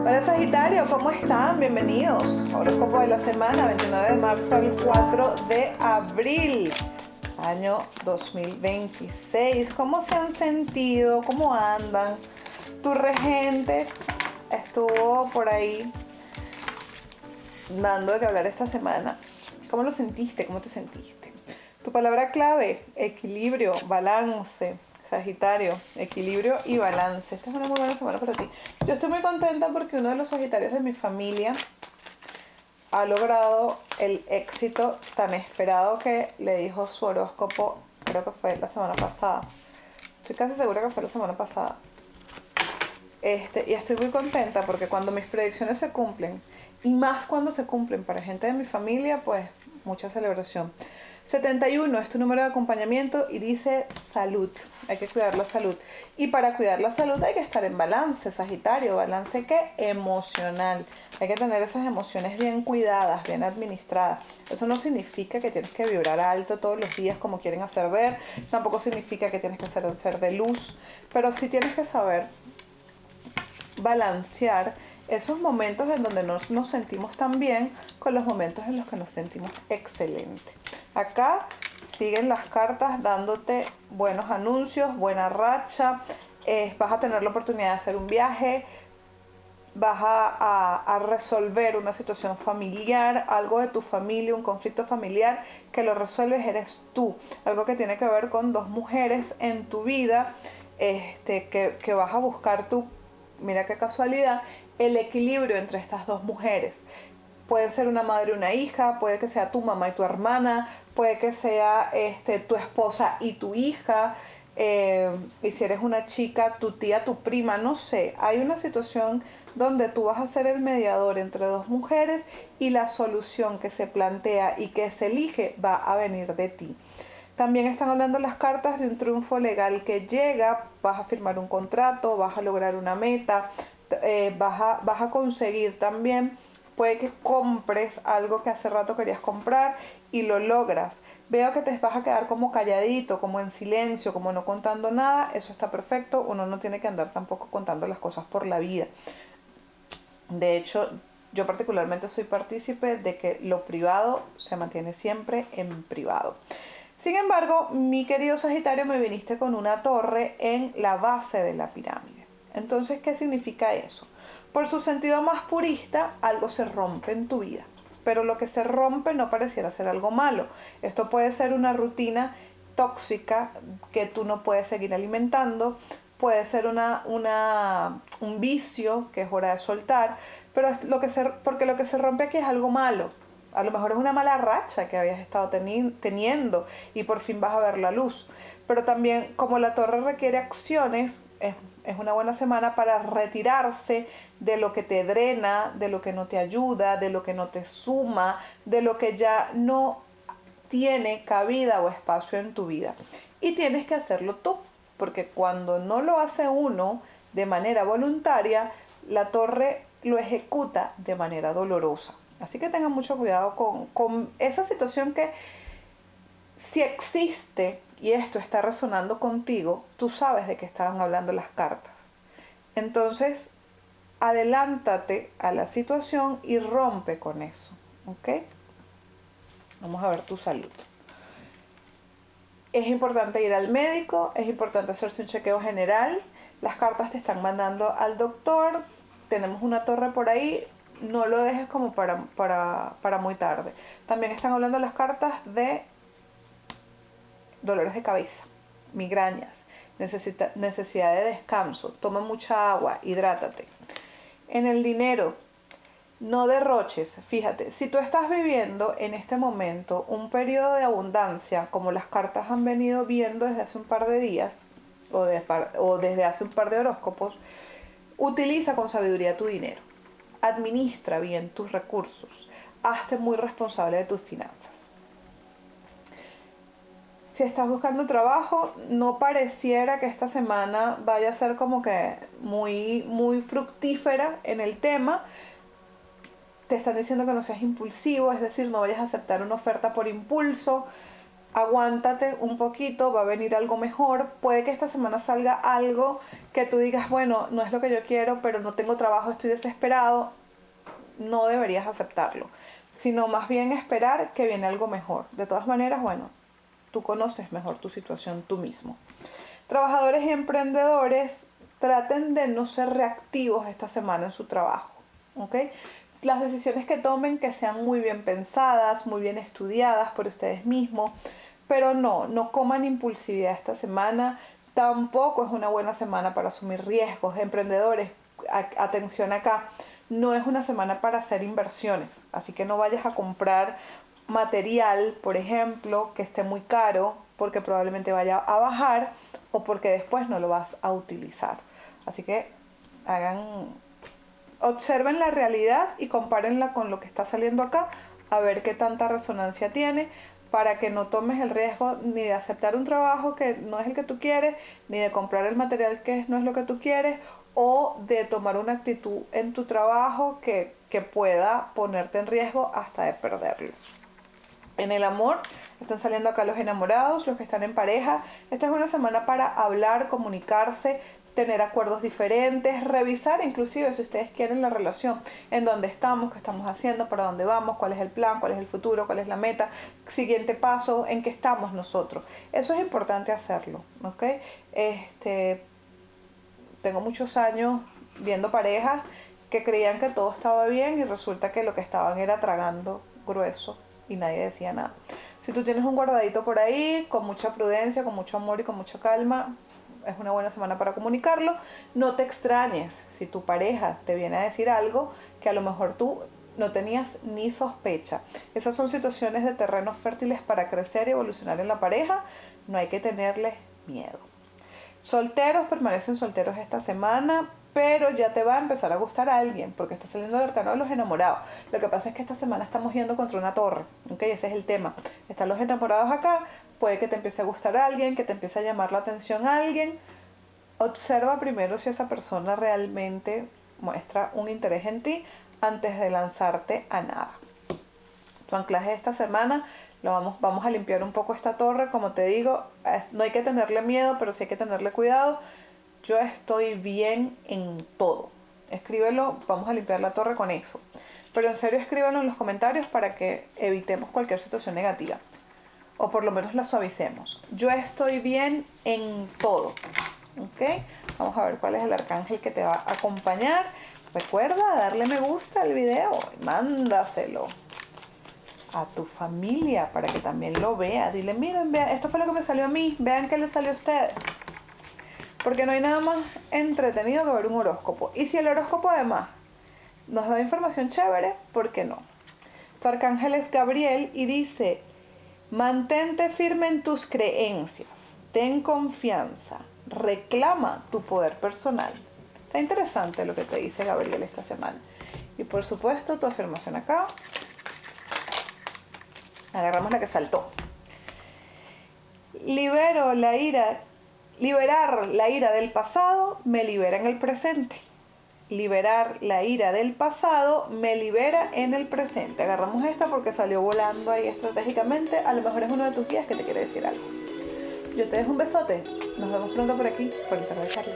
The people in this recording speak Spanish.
Hola Sagitario, ¿cómo están? Bienvenidos. Horóscopo de la semana, 29 de marzo al 4 de abril, año 2026. ¿Cómo se han sentido? ¿Cómo andan? Tu regente estuvo por ahí dando de qué hablar esta semana. ¿Cómo lo sentiste? ¿Cómo te sentiste? Tu palabra clave: equilibrio, balance. Sagitario, equilibrio y balance. Esta es una muy buena semana para ti. Yo estoy muy contenta porque uno de los Sagitarios de mi familia ha logrado el éxito tan esperado que le dijo su horóscopo, creo que fue la semana pasada. Estoy casi segura que fue la semana pasada. Y estoy muy contenta porque cuando mis predicciones se cumplen, y más cuando se cumplen para gente de mi familia, pues mucha celebración. 71 es tu número de acompañamiento y dice salud. Hay que cuidar la salud. Y para cuidar la salud hay que estar en balance, Sagitario. ¿Balance qué? Emocional. Hay que tener esas emociones bien cuidadas, bien administradas. Eso no significa que tienes que vibrar alto todos los días como quieren hacer ver. Tampoco significa que tienes que ser de luz. Pero sí tienes que saber balancear esos momentos en donde nos sentimos tan bien con los momentos en los que nos sentimos excelente. Acá siguen las cartas dándote buenos anuncios, buena racha, vas a tener la oportunidad de hacer un viaje, vas a resolver una situación familiar, algo de tu familia, un conflicto familiar, que lo resuelves eres tú, algo que tiene que ver con dos mujeres en tu vida, que vas a buscar tú, mira qué casualidad, el equilibrio entre estas dos mujeres. Puede ser una madre y una hija, puede que sea tu mamá y tu hermana, puede que sea tu esposa y tu hija, y si eres una chica, tu tía, tu prima, no sé. Hay una situación donde tú vas a ser el mediador entre dos mujeres y la solución que se plantea y que se elige va a venir de ti. También están hablando las cartas de un triunfo legal que llega, vas a firmar un contrato, vas a lograr una meta, vas a conseguir también, puede que compres algo que hace rato querías comprar y lo logras. Veo que te vas a quedar como calladito, como en silencio, como no contando nada, eso está perfecto, uno no tiene que andar tampoco contando las cosas por la vida. De hecho, yo particularmente soy partícipe de que lo privado se mantiene siempre en privado. Sin embargo, mi querido Sagitario, me viniste con una torre en la base de la pirámide. Entonces, ¿qué significa eso? Por su sentido más purista, algo se rompe en tu vida. Pero lo que se rompe no pareciera ser algo malo. Esto puede ser una rutina tóxica que tú no puedes seguir alimentando, puede ser un vicio que es hora de soltar, pero porque lo que se rompe aquí es algo malo. A lo mejor es una mala racha que habías estado teniendo y por fin vas a ver la luz. Pero también, como la torre requiere acciones, es una buena semana para retirarse de lo que te drena, de lo que no te ayuda, de lo que no te suma, de lo que ya no tiene cabida o espacio en tu vida. Y tienes que hacerlo tú, porque cuando no lo hace uno de manera voluntaria, la torre lo ejecuta de manera dolorosa. Así que tengan mucho cuidado con esa situación que, si existe y esto está resonando contigo, tú sabes de qué estaban hablando las cartas. Entonces, adelántate a la situación y rompe con eso. ¿Ok? Vamos a ver tu salud. Es importante ir al médico, es importante hacerse un chequeo general. Las cartas te están mandando al doctor. Tenemos una torre por ahí. No lo dejes como para muy tarde. También están hablando las cartas de dolores de cabeza, migrañas, necesidad de descanso. Toma mucha agua, hidrátate. En el dinero, no derroches. Fíjate, si tú estás viviendo en este momento un periodo de abundancia, como las cartas han venido viendo desde hace un par de días, o desde hace un par de horóscopos, utiliza con sabiduría tu dinero. Administra bien tus recursos. Hazte muy responsable de tus finanzas. Si estás buscando trabajo, no pareciera que esta semana vaya a ser como que muy fructífera en el tema. Te están diciendo que no seas impulsivo, es decir, no vayas a aceptar una oferta por impulso. Aguántate un poquito, va a venir algo mejor. Puede que esta semana salga algo que tú digas, bueno, no es lo que yo quiero, pero no tengo trabajo, estoy desesperado, no deberías aceptarlo, sino más bien esperar que viene algo mejor. De todas maneras, bueno, tú conoces mejor tu situación tú mismo. Trabajadores y emprendedores, traten de no ser reactivos esta semana en su trabajo, ¿ok? Las decisiones que tomen que sean muy bien pensadas, muy bien estudiadas por ustedes mismos, pero no coman impulsividad esta semana. Tampoco es una buena semana para asumir riesgos. Emprendedores, atención acá, no es una semana para hacer inversiones, así que no vayas a comprar material, por ejemplo, que esté muy caro porque probablemente vaya a bajar o porque después no lo vas a utilizar. Así que observen la realidad y compárenla con lo que está saliendo acá, a ver qué tanta resonancia tiene, para que no tomes el riesgo ni de aceptar un trabajo que no es el que tú quieres, ni de comprar el material que no es lo que tú quieres, o de tomar una actitud en tu trabajo que pueda ponerte en riesgo hasta de perderlo. En el amor, están saliendo acá los enamorados, los que están en pareja. Esta es una semana para hablar, comunicarse, tener acuerdos diferentes, revisar inclusive si ustedes quieren la relación, en dónde estamos, qué estamos haciendo, para dónde vamos, cuál es el plan, cuál es el futuro, cuál es la meta, siguiente paso, en qué estamos nosotros. Eso es importante hacerlo, ¿ok? Tengo muchos años viendo parejas que creían que todo estaba bien y resulta que lo que estaban era tragando grueso y nadie decía nada. Si tú tienes un guardadito por ahí, con mucha prudencia, con mucho amor y con mucha calma, es una buena semana para comunicarlo. No te extrañes si tu pareja te viene a decir algo que a lo mejor tú no tenías ni sospecha. Esas son situaciones de terrenos fértiles para crecer y evolucionar en la pareja. No hay que tenerles miedo. Solteros, permanecen solteros esta semana, pero ya te va a empezar a gustar a alguien, porque está saliendo el arcano de los enamorados. Lo que pasa es que esta semana estamos yendo contra una torre, ¿ok? Ese es el tema. Están los enamorados acá, puede que te empiece a gustar a alguien, que te empiece a llamar la atención a alguien. Observa primero si esa persona realmente muestra un interés en ti antes de lanzarte a nada. Tu anclaje de esta semana vamos a limpiar un poco esta torre, como te digo, no hay que tenerle miedo, pero sí hay que tenerle cuidado. Yo estoy bien en todo. Escríbelo, vamos a limpiar la torre con eso. Pero en serio, escríbelo en los comentarios para que evitemos cualquier situación negativa. O por lo menos la suavicemos. Yo estoy bien en todo. ¿Ok? Vamos a ver cuál es el arcángel que te va a acompañar. Recuerda darle me gusta al video y mándaselo a tu familia para que también lo vea. Dile, miren, vean, esto fue lo que me salió a mí, vean qué les salió a ustedes. Porque no hay nada más entretenido que ver un horóscopo. Y si el horóscopo además nos da información chévere, ¿por qué no? Tu arcángel es Gabriel y dice, mantente firme en tus creencias, ten confianza, reclama tu poder personal. Está interesante lo que te dice Gabriel esta semana. Y por supuesto tu afirmación acá. Agarramos la que saltó. Liberar la ira del pasado me libera en el presente. Liberar la ira del pasado me libera en el presente. Agarramos esta porque salió volando ahí estratégicamente. A lo mejor es uno de tus guías que te quiere decir algo. Yo te dejo un besote. Nos vemos pronto por aquí, por el Tarot de Carla.